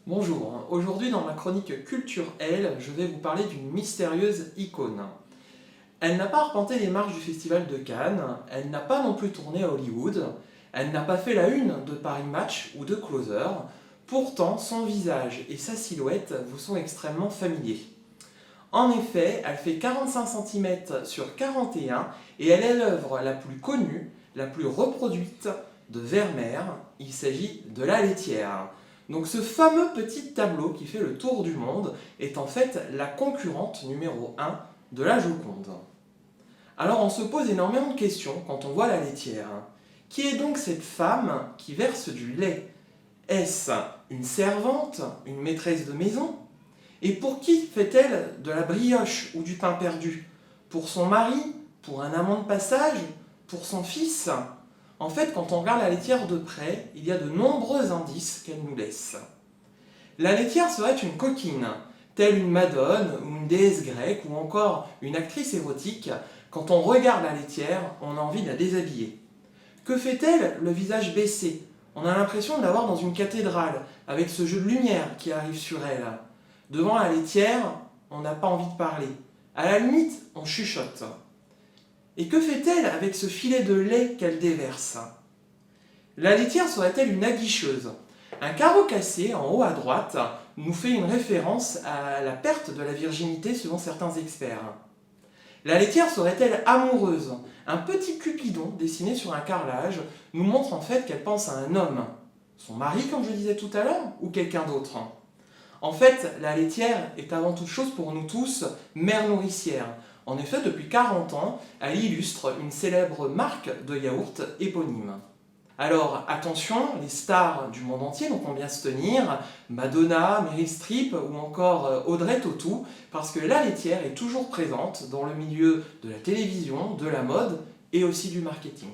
Bonjour, aujourd'hui dans ma chronique Culture L, je vais vous parler d'une mystérieuse icône. Elle n'a pas arpenté les marches du Festival de Cannes, elle n'a pas non plus tourné à Hollywood, elle n'a pas fait la une de Paris Match ou de Closer, pourtant son visage et sa silhouette vous sont extrêmement familiers. En effet, elle fait 45 cm sur 41 et elle est l'œuvre la plus connue, la plus reproduite de Vermeer, il s'agit de La Laitière. Donc ce fameux petit tableau qui fait le tour du monde est en fait la concurrente numéro 1 de la Joconde. Alors on se pose énormément de questions quand on voit La Laitière. Qui est donc cette femme qui verse du lait? Est-ce une servante, une maîtresse de maison? Et pour qui fait-elle de la brioche ou du pain perdu? Pour son mari? Pour un amant de passage? Pour son fils? En fait, quand on regarde la laitière de près, il y a de nombreux indices qu'elle nous laisse. La laitière serait une coquine, telle une Madone ou une déesse grecque ou encore une actrice érotique. Quand on regarde la laitière, on a envie de la déshabiller. Que fait-elle le visage baissé? On a l'impression de la voir dans une cathédrale, avec ce jeu de lumière qui arrive sur elle. Devant la laitière, on n'a pas envie de parler. À la limite, on chuchote. Et que fait-elle avec ce filet de lait qu'elle déverse? La laitière serait-elle une aguicheuse? Un carreau cassé en haut à droite nous fait une référence à la perte de la virginité selon certains experts. La laitière serait-elle amoureuse? Un petit cupidon dessiné sur un carrelage nous montre en fait qu'elle pense à un homme. Son mari, comme je disais tout à l'heure, ou quelqu'un d'autre? En fait, la laitière est avant toute chose pour nous tous mère nourricière. En effet, depuis 40 ans, elle illustre une célèbre marque de yaourt éponyme. Alors attention, les stars du monde entier vont bien se tenir, Madonna, Meryl Streep ou encore Audrey Tautou, parce que la laitière est toujours présente dans le milieu de la télévision, de la mode et aussi du marketing.